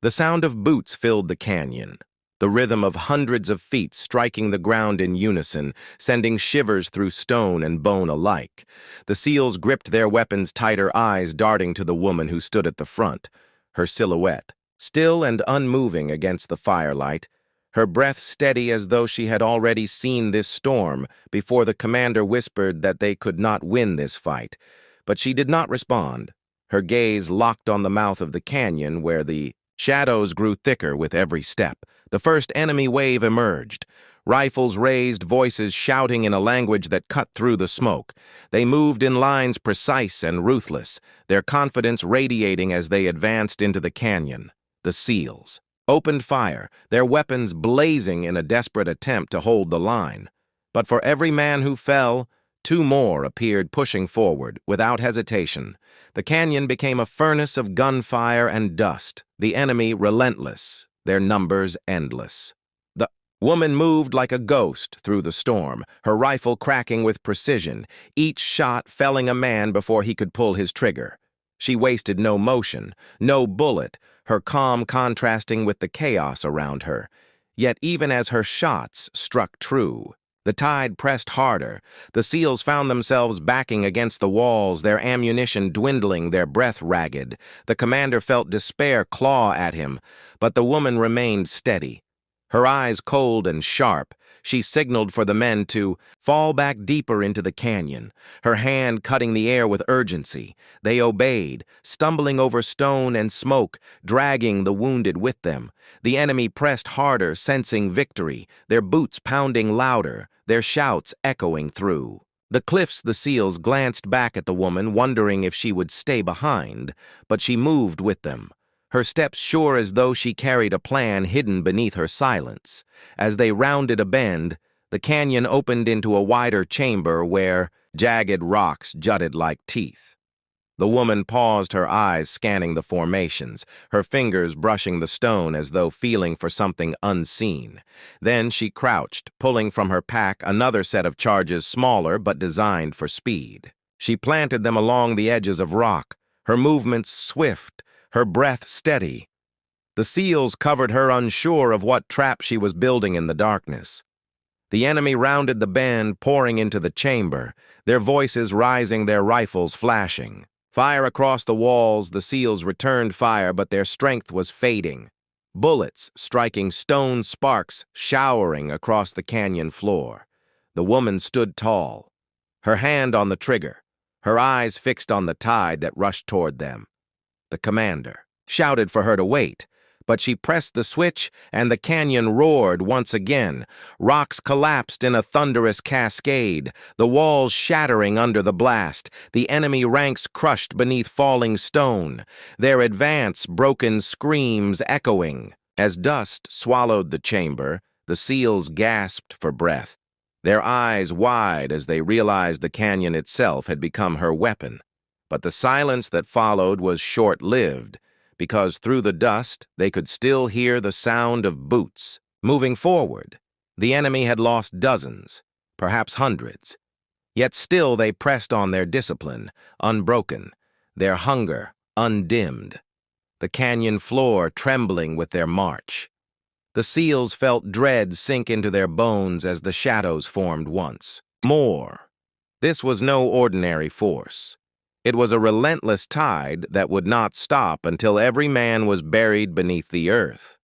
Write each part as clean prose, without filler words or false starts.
The sound of boots filled the canyon, the rhythm of hundreds of feet striking the ground in unison, sending shivers through stone and bone alike. The seals gripped their weapons tighter, eyes darting to the woman who stood at the front, her silhouette, still and unmoving against the firelight, her breath steady as though she had already seen this storm before the commander whispered that they could not win this fight. But she did not respond, her gaze locked on the mouth of the canyon where the shadows grew thicker with every step. The first enemy wave emerged. Rifles raised, voices shouting in a language that cut through the smoke. They moved in lines precise and ruthless, their confidence radiating as they advanced into the canyon. The SEALs opened fire, their weapons blazing in a desperate attempt to hold the line. But for every man who fell, two more appeared pushing forward without hesitation. The canyon became a furnace of gunfire and dust, the enemy relentless, their numbers endless. The woman moved like a ghost through the storm, her rifle cracking with precision, each shot felling a man before he could pull his trigger. She wasted no motion, no bullet, her calm contrasting with the chaos around her. Yet even as her shots struck true, the tide pressed harder. The SEALs found themselves backing against the walls, their ammunition dwindling, their breath ragged. The commander felt despair claw at him, but the woman remained steady. Her eyes cold and sharp, she signaled for the men to fall back deeper into the canyon, her hand cutting the air with urgency. They obeyed, stumbling over stone and smoke, dragging the wounded with them. The enemy pressed harder, sensing victory, their boots pounding louder, their shouts echoing through. The cliffs, the SEALs glanced back at the woman, wondering if she would stay behind, but she moved with them, her steps sure as though she carried a plan hidden beneath her silence. As they rounded a bend, the canyon opened into a wider chamber where jagged rocks jutted like teeth. The woman paused, her eyes scanning the formations, her fingers brushing the stone as though feeling for something unseen. Then she crouched, pulling from her pack another set of charges smaller but designed for speed. She planted them along the edges of rock, her movements swift, her breath steady. The SEALs covered her, unsure of what trap she was building in the darkness. The enemy rounded the bend, pouring into the chamber, their voices rising, their rifles flashing. Fire across the walls, the SEALs returned fire, but their strength was fading. Bullets striking stone, sparks showering across the canyon floor. The woman stood tall, her hand on the trigger, her eyes fixed on the tide that rushed toward them. The commander shouted for her to wait, but she pressed the switch and the canyon roared once again. Rocks collapsed in a thunderous cascade, the walls shattering under the blast, the enemy ranks crushed beneath falling stone, their advance broken screams echoing. As dust swallowed the chamber, the SEALs gasped for breath, their eyes wide as they realized the canyon itself had become her weapon. But the silence that followed was short-lived, because through the dust they could still hear the sound of boots. Moving forward, the enemy had lost dozens, perhaps hundreds. Yet still they pressed on, their discipline unbroken, their hunger undimmed, the canyon floor trembling with their march. The SEALs felt dread sink into their bones as the shadows formed once more. This was no ordinary force. It was a relentless tide that would not stop until every man was buried beneath the earth.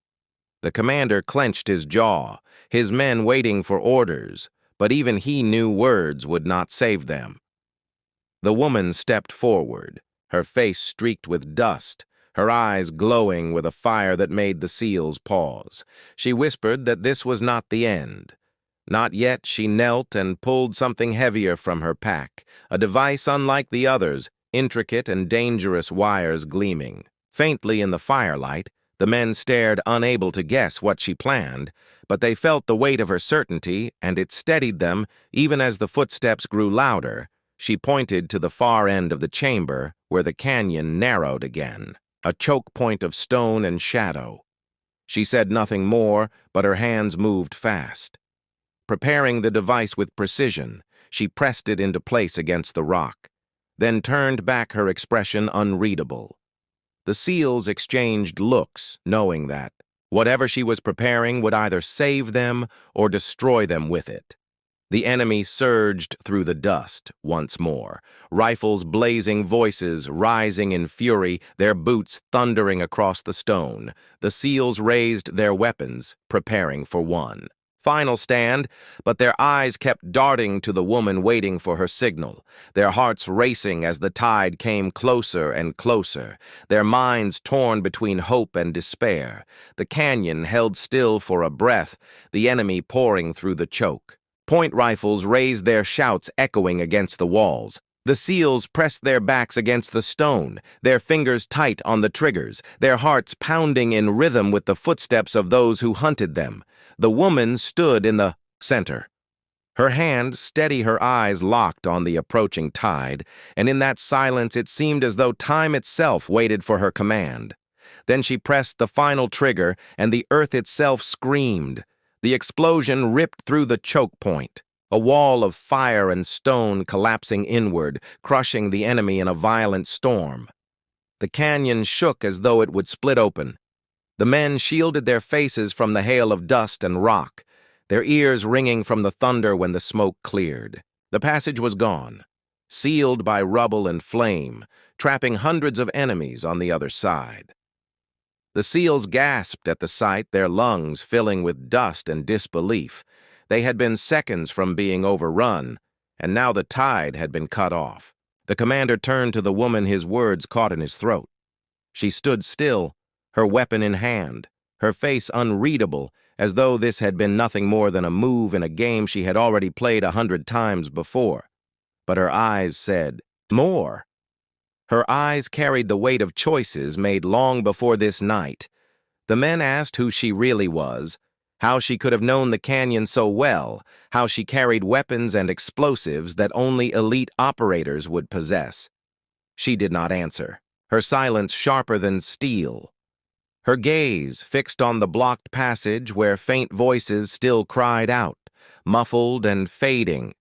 The commander clenched his jaw, his men waiting for orders, but even he knew words would not save them. The woman stepped forward, her face streaked with dust, her eyes glowing with a fire that made the SEALs pause. She whispered that this was not the end. Not yet. She knelt and pulled something heavier from her pack, a device unlike the others, intricate and dangerous wires gleaming. Faintly in the firelight, the men stared, unable to guess what she planned, but they felt the weight of her certainty, and it steadied them even as the footsteps grew louder. She pointed to the far end of the chamber, where the canyon narrowed again, a choke point of stone and shadow. She said nothing more, but her hands moved fast. Preparing the device with precision, she pressed it into place against the rock, then turned back, her expression unreadable. The SEALs exchanged looks, knowing that whatever she was preparing would either save them or destroy them with it. The enemy surged through the dust once more, rifles blazing, voices rising in fury, their boots thundering across the stone. The SEALs raised their weapons, preparing for one final stand, but their eyes kept darting to the woman waiting for her signal, their hearts racing as the tide came closer and closer, their minds torn between hope and despair. The canyon held still for a breath, the enemy pouring through the choke. Point rifles raised their shouts echoing against the walls. The SEALs pressed their backs against the stone, their fingers tight on the triggers, their hearts pounding in rhythm with the footsteps of those who hunted them. The woman stood in the center, her hand steady, her eyes locked on the approaching tide, and in that silence it seemed as though time itself waited for her command. Then she pressed the final trigger, and the earth itself screamed. The explosion ripped through the choke point, a wall of fire and stone collapsing inward, crushing the enemy in a violent storm. The canyon shook as though it would split open. The men shielded their faces from the hail of dust and rock, their ears ringing from the thunder when the smoke cleared. The passage was gone, sealed by rubble and flame, trapping hundreds of enemies on the other side. The SEALs gasped at the sight, their lungs filling with dust and disbelief. They had been seconds from being overrun, and now the tide had been cut off. The commander turned to the woman, his words caught in his throat. She stood still, her weapon in hand, her face unreadable, as though this had been nothing more than a move in a game she had already played 100 times before. But her eyes said, more. Her eyes carried the weight of choices made long before this night. The men asked who she really was, how she could have known the canyon so well, how she carried weapons and explosives that only elite operators would possess. She did not answer, her silence sharper than steel. Her gaze fixed on the blocked passage where faint voices still cried out, muffled and fading.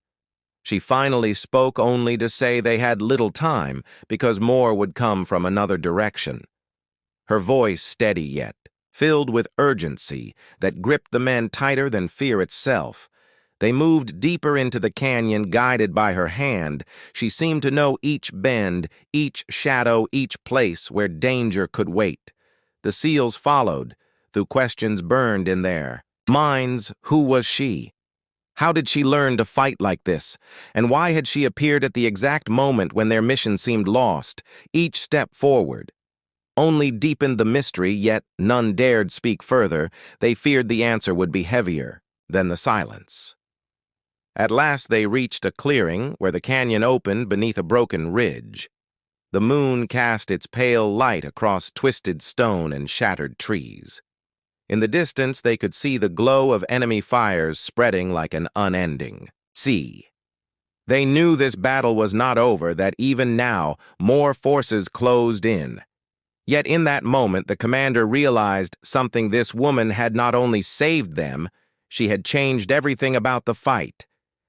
She finally spoke only to say they had little time because more would come from another direction. Her voice steady yet, filled with urgency that gripped the men tighter than fear itself. They moved deeper into the canyon, guided by her hand. She seemed to know each bend, each shadow, each place where danger could wait. The SEALs followed, though questions burned in their minds. Who was she? How did she learn to fight like this? And why had she appeared at the exact moment when their mission seemed lost? Each step forward only deepened the mystery, yet none dared speak further. They feared the answer would be heavier than the silence. At last they reached a clearing where the canyon opened beneath a broken ridge. The moon cast its pale light across twisted stone and shattered trees. In the distance, they could see the glow of enemy fires spreading like an unending sea. They knew this battle was not over, that even now more forces closed in. Yet in that moment, the commander realized something. This woman had not only saved them, she had changed everything about the fight.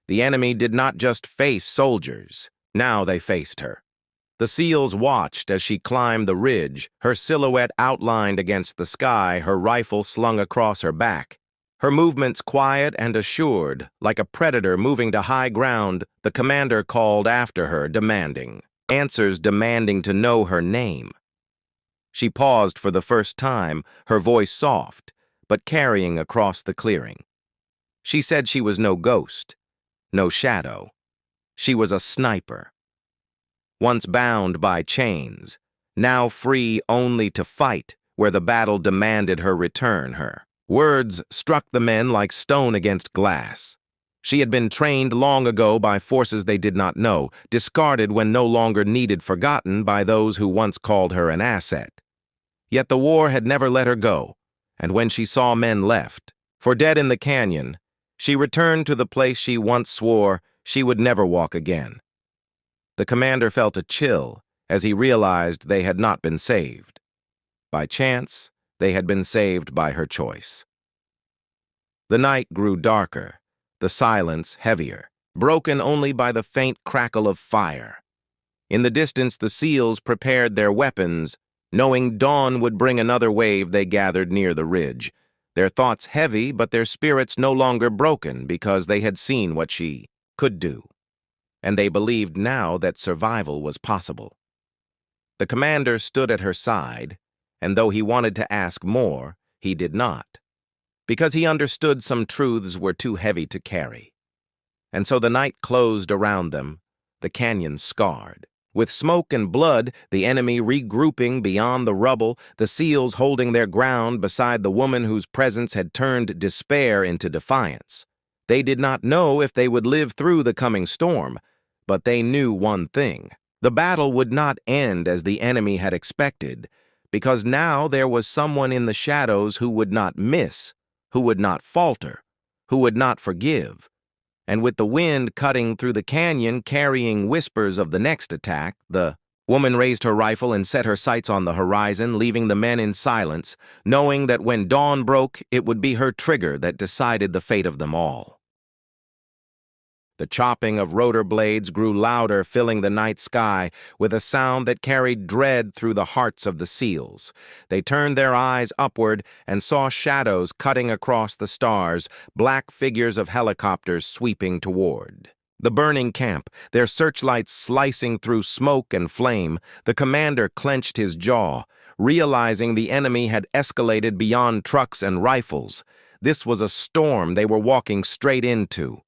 The enemy did not just face soldiers. Now they faced her. The SEALs watched as she climbed the ridge, her silhouette outlined against the sky, her rifle slung across her back. Her movements quiet and assured, like a predator moving to high ground. The commander called after her, demanding answers, demanding to know her name. She paused for the first time, her voice soft, but carrying across the clearing. She said she was no ghost, no shadow. She was a sniper. Once bound by chains, now free only to fight where the battle demanded her return. Her words struck the men like stone against glass. She had been trained long ago by forces they did not know, discarded when no longer needed, forgotten by those who once called her an asset. Yet the war had never let her go, and when she saw men left for dead in the canyon, she returned to the place she once swore she would never walk again. The commander felt a chill as he realized they had not been saved. By chance, they had been saved by her choice. The night grew darker, the silence heavier, broken only by the faint crackle of fire. In the distance, the SEALs prepared their weapons, Knowing dawn would bring another wave, they gathered near the ridge, their thoughts heavy but their spirits no longer broken because they had seen what she could do, and they believed now that survival was possible. The commander stood at her side, and though he wanted to ask more, he did not, because he understood some truths were too heavy to carry. And so the night closed around them, the canyon scarred. With smoke and blood, the enemy regrouping beyond the rubble, the SEALs holding their ground beside the woman whose presence had turned despair into defiance. They did not know if they would live through the coming storm, but they knew one thing. The battle would not end as the enemy had expected, because now there was someone in the shadows who would not miss, who would not falter, who would not forgive. And with the wind cutting through the canyon carrying whispers of the next attack, the woman raised her rifle and set her sights on the horizon, leaving the men in silence, knowing that when dawn broke, it would be her trigger that decided the fate of them all. The chopping of rotor blades grew louder, filling the night sky with a sound that carried dread through the hearts of the SEALs. They turned their eyes upward and saw shadows cutting across the stars, black figures of helicopters sweeping toward the burning camp, their searchlights slicing through smoke and flame. The commander clenched his jaw, realizing the enemy had escalated beyond trucks and rifles. This was a storm they were walking straight into.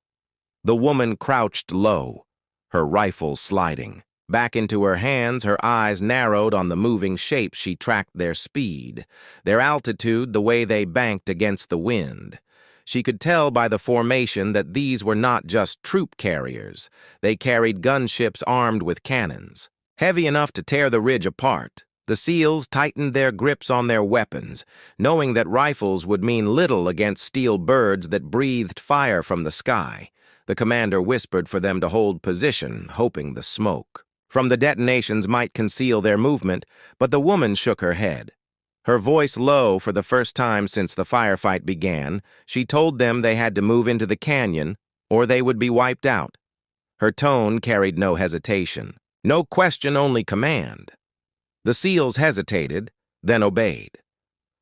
The woman crouched low, her rifle sliding. Back into her hands, her eyes narrowed on the moving shapes. She tracked their speed, their altitude, the way they banked against the wind. She could tell by the formation that these were not just troop carriers. They carried gunships armed with cannons, heavy enough to tear the ridge apart. The SEALs tightened their grips on their weapons, knowing that rifles would mean little against steel birds that breathed fire from the sky. The commander whispered for them to hold position, hoping the smoke from the detonations might conceal their movement, but the woman shook her head. Her voice low for the first time since the firefight began, she told them they had to move into the canyon or they would be wiped out. Her tone carried no hesitation, no question, only command. The SEALs hesitated, then obeyed,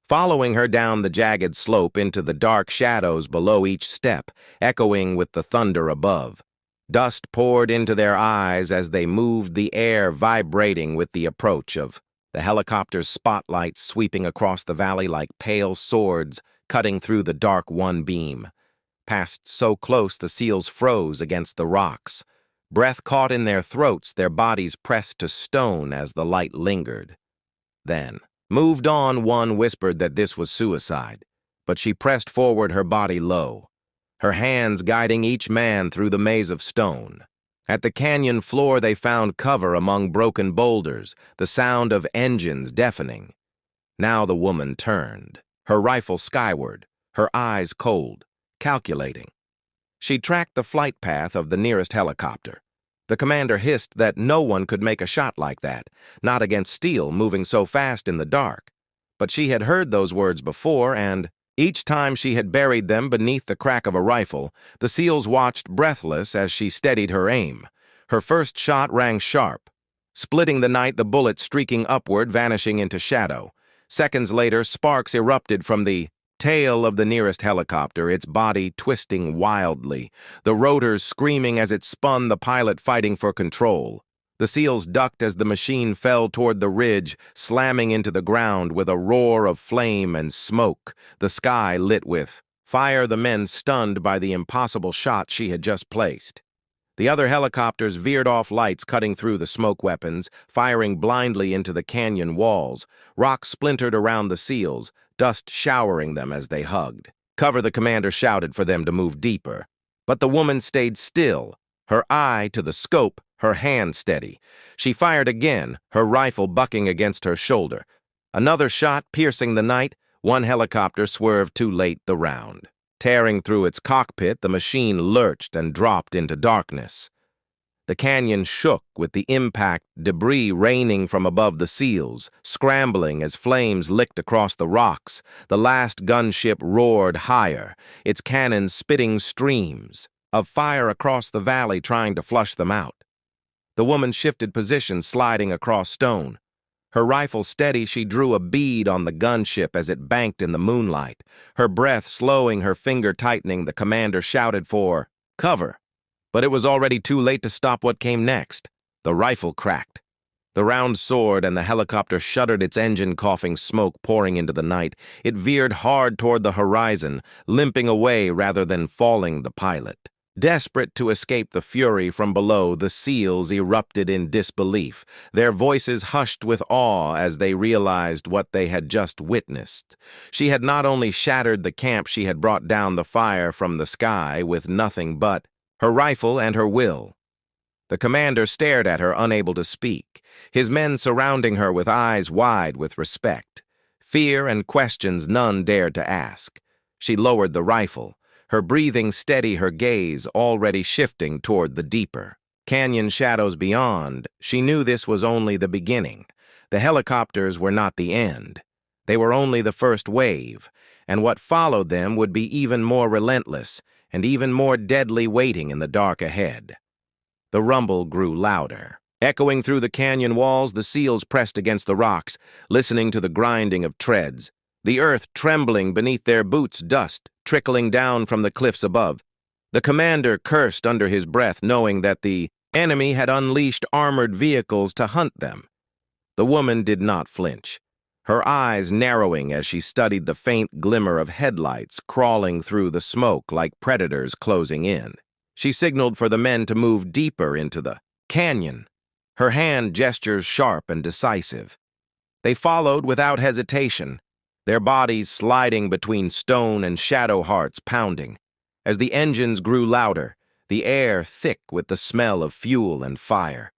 following her down the jagged slope into the dark shadows below each step, echoing with the thunder above. Dust poured into their eyes as they moved, the air vibrating with the approach of the helicopter's spotlights sweeping across the valley like pale swords cutting through the dark one beam. Passed so close the SEALs froze against the rocks. Breath caught in their throats, their bodies pressed to stone as the light lingered. Then, moved on, one whispered that this was suicide, but she pressed forward, her body low, her hands guiding each man through the maze of stone. At the canyon floor they found cover among broken boulders, the sound of engines deafening. Now the woman turned, her rifle skyward, her eyes cold, calculating. She tracked the flight path of the nearest helicopter. The commander hissed that no one could make a shot like that, not against steel moving so fast in the dark. But she had heard those words before, and each time she had buried them beneath the crack of a rifle, the SEALs watched breathless as she steadied her aim. Her first shot rang sharp, splitting the night, the bullet streaking upward, vanishing into shadow. Seconds later, sparks erupted from the tail of the nearest helicopter, its body twisting wildly, the rotors screaming as it spun, the pilot fighting for control. The SEALs ducked as the machine fell toward the ridge, slamming into the ground with a roar of flame and smoke, the sky lit with fire, the men stunned by the impossible shot she had just placed. The other helicopters veered off, lights cutting through the smoke weapons, firing blindly into the canyon walls. Rocks splintered around the SEALs, dust showering them as they hugged. Cover, the commander shouted for them to move deeper. But the woman stayed still, her eye to the scope, her hand steady. She fired again, her rifle bucking against her shoulder. Another shot piercing the night, one helicopter swerved too late the round. Tearing through its cockpit, the machine lurched and dropped into darkness. The canyon shook with the impact, debris raining from above the SEALs, scrambling as flames licked across the rocks. The last gunship roared higher, its cannons spitting streams of fire across the valley, trying to flush them out. The woman shifted position, sliding across stone. Her rifle steady, she drew a bead on the gunship as it banked in the moonlight. Her breath slowing, her finger tightening, the commander shouted for cover. But it was already too late to stop what came next. The rifle cracked. The round soared, and the helicopter shuddered, its engine coughing smoke pouring into the night. It veered hard toward the horizon, limping away rather than falling the pilot. Desperate to escape the fury from below, the SEALs erupted in disbelief, their voices hushed with awe as they realized what they had just witnessed. She had not only shattered the camp, she had brought down the fire from the sky with nothing but her rifle and her will. The commander stared at her, unable to speak, his men surrounding her with eyes wide with respect. Fear and questions none dared to ask. She lowered the rifle, her breathing steady, her gaze already shifting toward the deeper canyon shadows beyond. She knew this was only the beginning. The helicopters were not the end. They were only the first wave, and what followed them would be even more relentless and even more deadly, waiting in the dark ahead. The rumble grew louder. Echoing through the canyon walls, the SEALs pressed against the rocks, listening to the grinding of treads, the earth trembling beneath their boots, dust trickling down from the cliffs above. The commander cursed under his breath, knowing that the enemy had unleashed armored vehicles to hunt them. The woman did not flinch, her eyes narrowing as she studied the faint glimmer of headlights crawling through the smoke like predators closing in. She signaled for the men to move deeper into the canyon, her hand gestures sharp and decisive. They followed without hesitation, their bodies sliding between stone and shadow, hearts pounding. As the engines grew louder, the air thick with the smell of fuel and fire,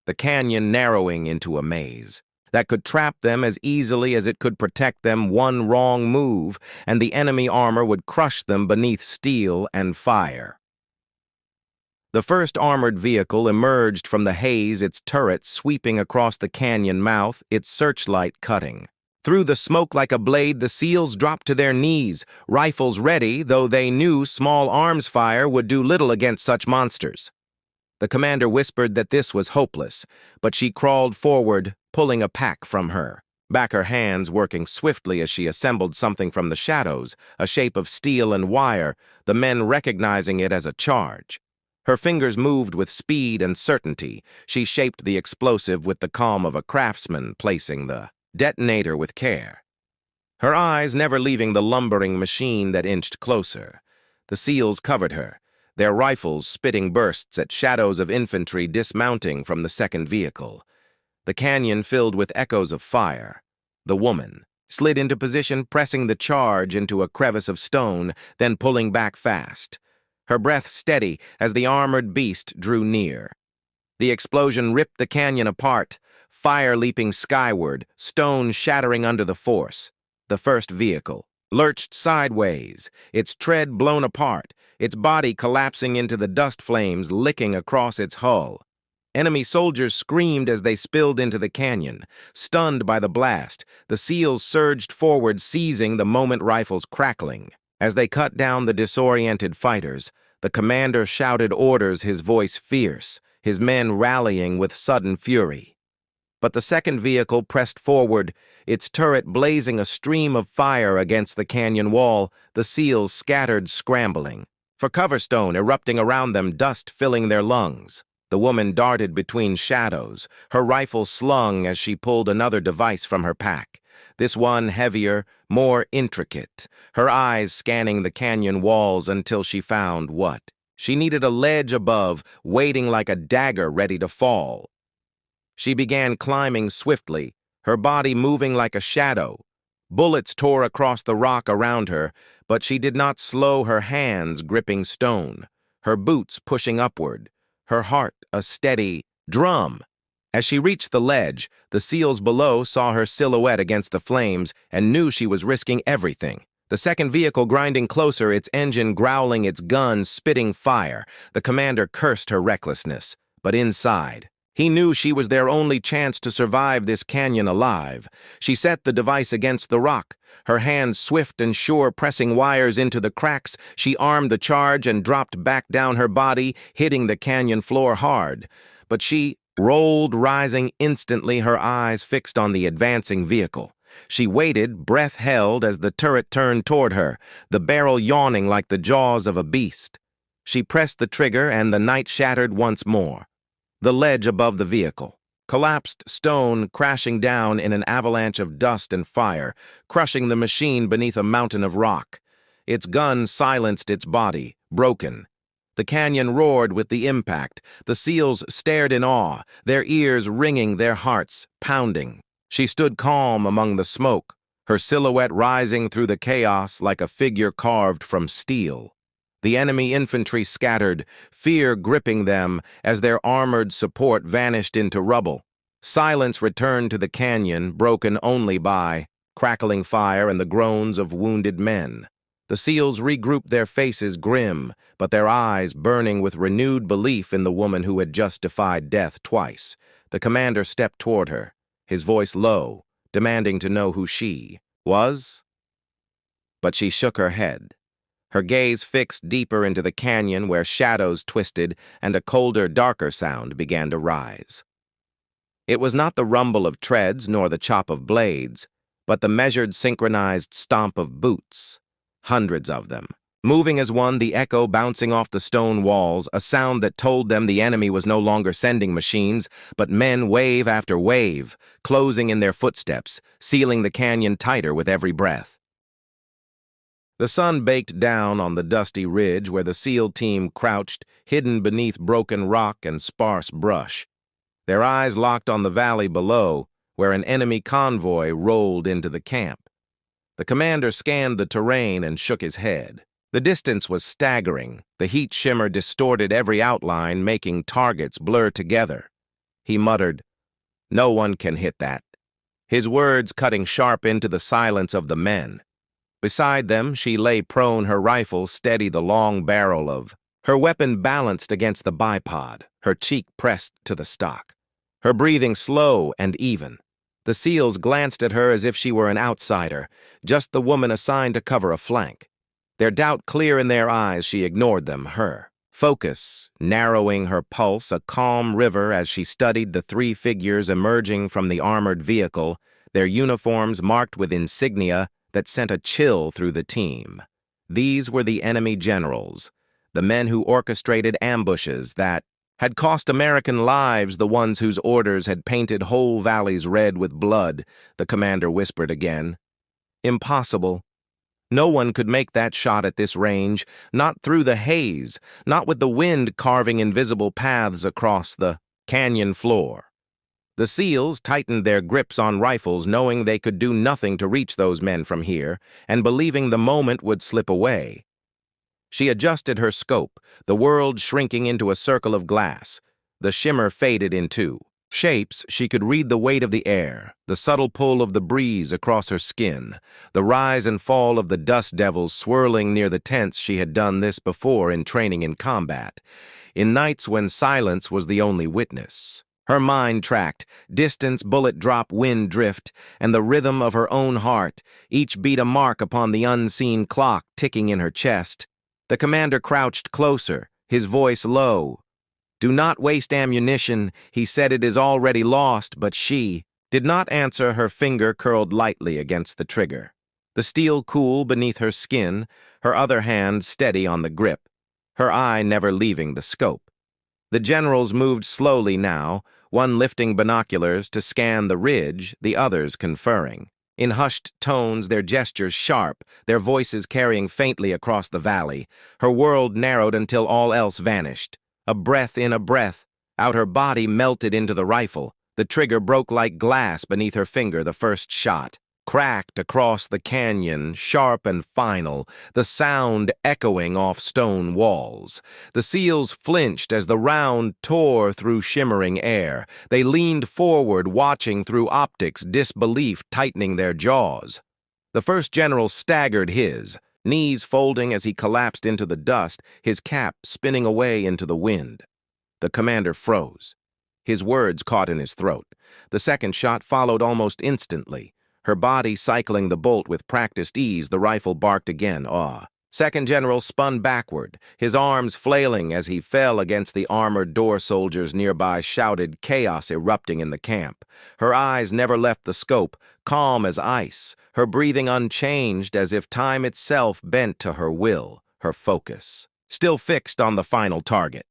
the canyon narrowing into a maze that could trap them as easily as it could protect them. One wrong move, and the enemy armor would crush them beneath steel and fire. The first armored vehicle emerged from the haze, its turret sweeping across the canyon mouth, its searchlight cutting. Through the smoke like a blade, the SEALs dropped to their knees, rifles ready, though they knew small arms fire would do little against such monsters. The commander whispered that this was hopeless, but she crawled forward, pulling a pack from her, back her hands working swiftly as she assembled something from the shadows, a shape of steel and wire, the men recognizing it as a charge. Her fingers moved with speed and certainty. She shaped the explosive with the calm of a craftsman, placing the detonator with care, her eyes never leaving the lumbering machine that inched closer. The SEALs covered her, their rifles spitting bursts at shadows of infantry dismounting from the second vehicle. The canyon filled with echoes of fire. The woman slid into position, pressing the charge into a crevice of stone, then pulling back fast, her breath steady as the armored beast drew near. The explosion ripped the canyon apart, fire leaping skyward, stone shattering under the force. The first vehicle lurched sideways, its tread blown apart, its body collapsing into the dust flames licking across its hull. Enemy soldiers screamed as they spilled into the canyon. Stunned by the blast, the SEALs surged forward, seizing the moment, rifles crackling. As they cut down the disoriented fighters, the commander shouted orders, his voice fierce, his men rallying with sudden fury. But the second vehicle pressed forward, its turret blazing a stream of fire against the canyon wall, the SEALs scattered, scrambling for cover, stone erupting around them, dust filling their lungs. The woman darted between shadows, her rifle slung as she pulled another device from her pack, this one heavier, more intricate, her eyes scanning the canyon walls until she found what she needed: a ledge above, waiting like a dagger ready to fall. She began climbing swiftly, her body moving like a shadow. Bullets tore across the rock around her, but she did not slow, her hands gripping stone, her boots pushing upward, her heart a steady drum. As she reached the ledge, the SEALs below saw her silhouette against the flames and knew she was risking everything. The second vehicle grinding closer, its engine growling, its gun spitting fire. The commander cursed her recklessness, but inside, he knew she was their only chance to survive this canyon alive. She set the device against the rock, her hands swift and sure, pressing wires into the cracks. She armed the charge and dropped back down, her body hitting the canyon floor hard. But she rolled, rising instantly, her eyes fixed on the advancing vehicle. She waited, breath held, as the turret turned toward her, the barrel yawning like the jaws of a beast. She pressed the trigger, and the night shattered once more. The ledge above the vehicle, collapsed stone crashing down in an avalanche of dust and fire, crushing the machine beneath a mountain of rock. Its gun silenced its body, broken. The canyon roared with the impact. The SEALs stared in awe, their ears ringing, their hearts pounding. She stood calm among the smoke, her silhouette rising through the chaos like a figure carved from steel. The enemy infantry scattered, fear gripping them as their armored support vanished into rubble. Silence returned to the canyon, broken only by crackling fire and the groans of wounded men. The SEALs regrouped, their faces grim, but their eyes burning with renewed belief in the woman who had just defied death twice. The commander stepped toward her, his voice low, demanding to know who she was. But she shook her head, her gaze fixed deeper into the canyon where shadows twisted and a colder, darker sound began to rise. It was not the rumble of treads nor the chop of blades, but the measured, synchronized stomp of boots. Hundreds of them, moving as one, the echo bouncing off the stone walls, a sound that told them the enemy was no longer sending machines, but men, wave after wave, closing in their footsteps, sealing the canyon tighter with every breath. The sun baked down on the dusty ridge where the SEAL team crouched, hidden beneath broken rock and sparse brush. Their eyes locked on the valley below, where an enemy convoy rolled into the camp. The commander scanned the terrain and shook his head. The distance was staggering. The heat shimmer distorted every outline, making targets blur together. He muttered, "No one can hit that," his words cutting sharp into the silence of the men. Beside them, she lay prone, her rifle steady, the long barrel of her weapon balanced against the bipod, her cheek pressed to the stock, her breathing slow and even. The SEALs glanced at her as if she were an outsider, just the woman assigned to cover a flank. Their doubt clear in their eyes, she ignored them, her focus narrowing her pulse, a calm river as she studied the three figures emerging from the armored vehicle, their uniforms marked with insignia that sent a chill through the team. These were the enemy generals, the men who orchestrated ambushes that had cost American lives, the ones whose orders had painted whole valleys red with blood, the commander whispered again. Impossible. No one could make that shot at this range, not through the haze, not with the wind carving invisible paths across the canyon floor. The SEALs tightened their grips on rifles, knowing they could do nothing to reach those men from here, and believing the moment would slip away. She adjusted her scope, the world shrinking into a circle of glass. The shimmer faded into shapes. She could read the weight of the air, the subtle pull of the breeze across her skin, the rise and fall of the dust devils swirling near the tents. She had done this before in training in combat, in nights when silence was the only witness. Her mind tracked distance, bullet drop, wind drift, and the rhythm of her own heart, each beat a mark upon the unseen clock ticking in her chest. The commander crouched closer, his voice low. "Do not waste ammunition," he said. "It is already lost," but she did not answer, her finger curled lightly against the trigger. The steel cool beneath her skin, her other hand steady on the grip, her eye never leaving the scope. The generals moved slowly now, one lifting binoculars to scan the ridge, the others conferring. In hushed tones, their gestures sharp, their voices carrying faintly across the valley. Her world narrowed until all else vanished. A breath in, a breath out, her body melted into the rifle. The trigger broke like glass beneath her finger. The first shot cracked across the canyon, sharp and final, the sound echoing off stone walls. The SEALs flinched as the round tore through shimmering air. They leaned forward, watching through optics, disbelief tightening their jaws. The first general staggered, his knees folding as he collapsed into the dust, his cap spinning away into the wind. The commander froze. His words caught in his throat. The second shot followed almost instantly. Her body cycling the bolt with practiced ease, the rifle barked again. Second General spun backward, his arms flailing as he fell against the armored door soldiers nearby, shouted, chaos erupting in the camp. Her eyes never left the scope, calm as ice, her breathing unchanged as if time itself bent to her will, her focus, still fixed on the final target.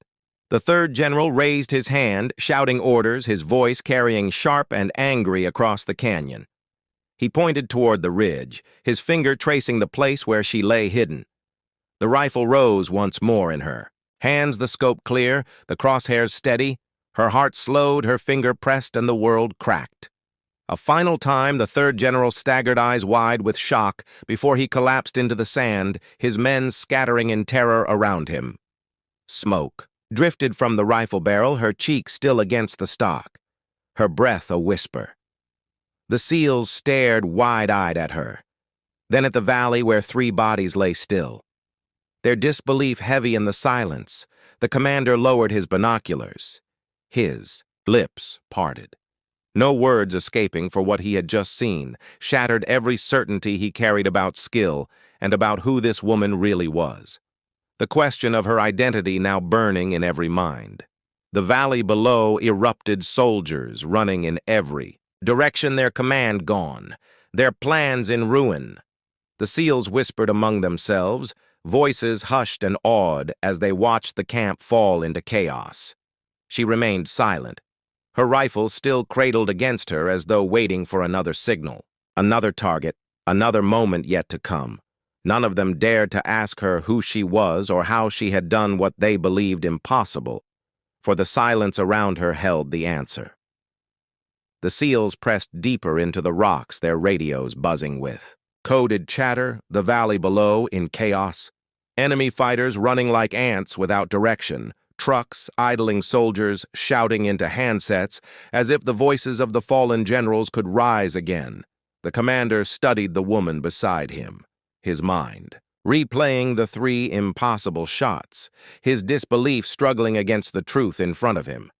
The third general raised his hand, shouting orders, his voice carrying sharp and angry across the canyon. He pointed toward the ridge, his finger tracing the place where she lay hidden. The rifle rose once more in her. Hands the scope clear, the crosshairs steady. Her heart slowed, her finger pressed, and the world cracked. A final time, the third general staggered, eyes wide with shock, before he collapsed into the sand, his men scattering in terror around him. Smoke drifted from the rifle barrel, her cheek still against the stock, her breath a whisper. The SEALs stared wide-eyed at her, then at the valley where 3 bodies lay still. Their disbelief heavy in the silence, the commander lowered his binoculars. His lips parted. No words escaping for what he had just seen, shattered every certainty he carried about skill and about who this woman really was. The question of her identity now burning in every mind. The valley below erupted, soldiers running in every direction, their command gone, their plans in ruin. The SEALs whispered among themselves, voices hushed and awed as they watched the camp fall into chaos. She remained silent, her rifle still cradled against her as though waiting for another signal, another target, another moment yet to come. None of them dared to ask her who she was or how she had done what they believed impossible, for the silence around her held the answer. The SEALs pressed deeper into the rocks, their radios buzzing with coded chatter, the valley below in chaos. Enemy fighters running like ants without direction, trucks, idling soldiers shouting into handsets as if the voices of the fallen generals could rise again. The commander studied the woman beside him, his mind replaying the 3 impossible shots, his disbelief struggling against the truth in front of him.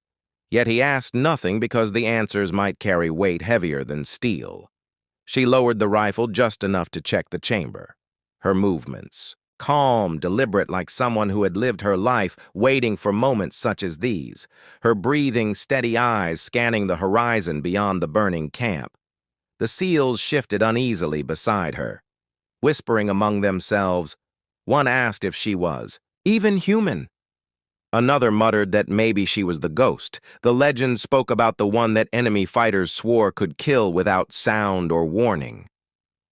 Yet he asked nothing because the answers might carry weight heavier than steel. She lowered the rifle just enough to check the chamber. Her movements, calm, deliberate, like someone who had lived her life waiting for moments such as these, her breathing, steady eyes scanning the horizon beyond the burning camp. The SEALs shifted uneasily beside her, whispering among themselves. One asked if she was even human. Another muttered that maybe she was the ghost. The legend spoke about the one that enemy fighters swore could kill without sound or warning.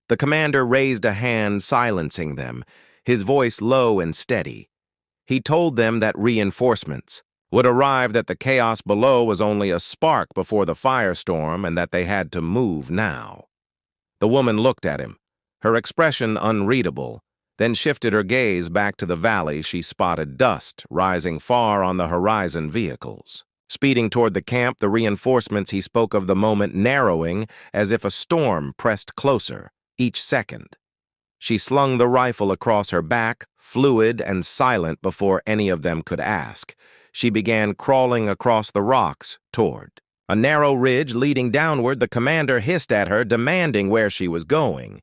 The commander raised a hand, silencing them, his voice low and steady. He told them that reinforcements would arrive, that the chaos below was only a spark before the firestorm, and that they had to move now. The woman looked at him, her expression unreadable, then shifted her gaze back to the valley. She spotted dust rising far on the horizon, vehicles speeding toward the camp, the reinforcements he spoke of the moment narrowing as if a storm pressed closer each second. She slung the rifle across her back, fluid and silent before any of them could ask. She began crawling across the rocks toward a narrow ridge leading downward. The commander hissed at her, demanding where she was going.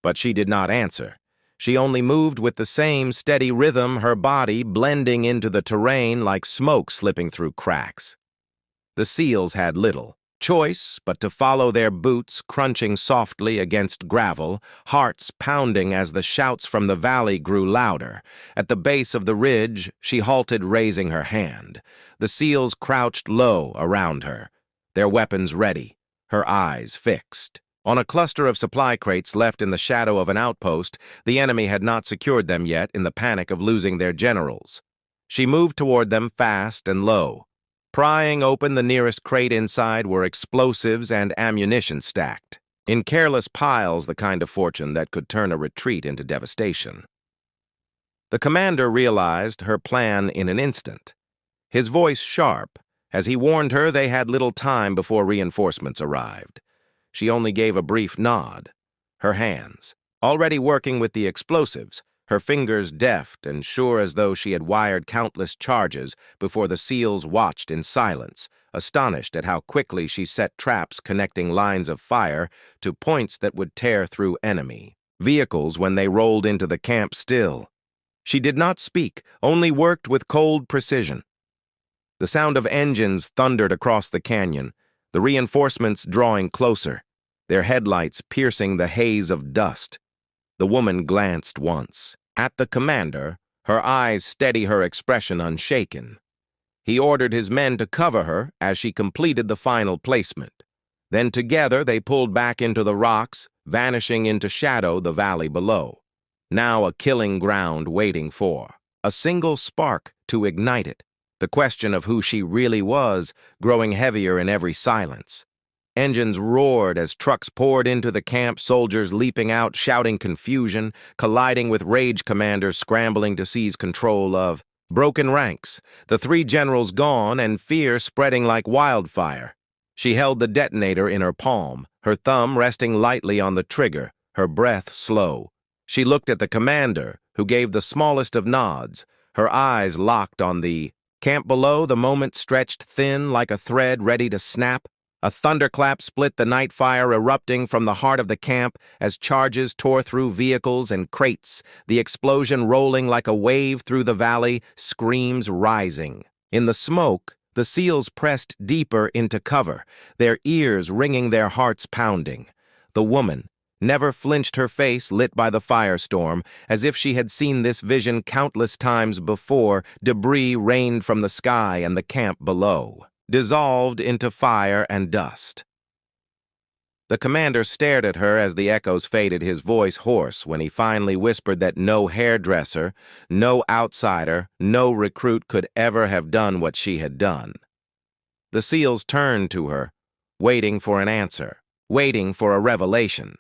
But she did not answer. She only moved with the same steady rhythm, her body blending into the terrain like smoke slipping through cracks. The SEALs had little choice but to follow their boots crunching softly against gravel, hearts pounding as the shouts from the valley grew louder. At the base of the ridge, she halted, raising her hand. The SEALs crouched low around her, their weapons ready, her eyes fixed. On a cluster of supply crates left in the shadow of an outpost, the enemy had not secured them yet in the panic of losing their generals. She moved toward them fast and low. Prying open the nearest crate, inside were explosives and ammunition stacked in careless piles, the kind of fortune that could turn a retreat into devastation. The commander realized her plan in an instant, his voice sharp, as he warned her they had little time before reinforcements arrived. She only gave a brief nod, her hands already working with the explosives, her fingers deft and sure as though she had wired countless charges before the SEALs watched in silence, astonished at how quickly she set traps connecting lines of fire to points that would tear through enemy vehicles when they rolled into the camp still. She did not speak, only worked with cold precision. The sound of engines thundered across the canyon, the reinforcements drawing closer, their headlights piercing the haze of dust. The woman glanced once. At the commander, her eyes steady, her expression unshaken. He ordered his men to cover her as she completed the final placement. Then together they pulled back into the rocks, vanishing into shadow the valley below. Now a killing ground waiting for a single spark to ignite it. The question of who she really was growing heavier in every silence. Engines roared as trucks poured into the camp, soldiers leaping out, shouting confusion, colliding with rage commanders scrambling to seize control of broken ranks, the three generals gone and fear spreading like wildfire. She held the detonator in her palm, her thumb resting lightly on the trigger, her breath slow. She looked at the commander, who gave the smallest of nods, her eyes locked on the camp below. The moment stretched thin like a thread ready to snap. A thunderclap split the night fire erupting from the heart of the camp as charges tore through vehicles and crates, the explosion rolling like a wave through the valley, screams rising. In the smoke, the SEALs pressed deeper into cover, their ears ringing, their hearts pounding. The woman never flinched, her face lit by the firestorm, as if she had seen this vision countless times before. Debris rained from the sky and the camp below, dissolved into fire and dust. The commander stared at her as the echoes faded, his voice hoarse when he finally whispered that no hairdresser, no outsider, no recruit could ever have done what she had done. The SEALs turned to her, waiting for an answer, waiting for a revelation.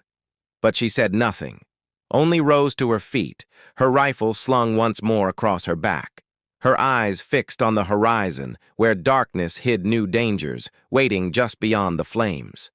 But she said nothing, only rose to her feet, her rifle slung once more across her back. Her eyes fixed on the horizon, where darkness hid new dangers, waiting just beyond the flames.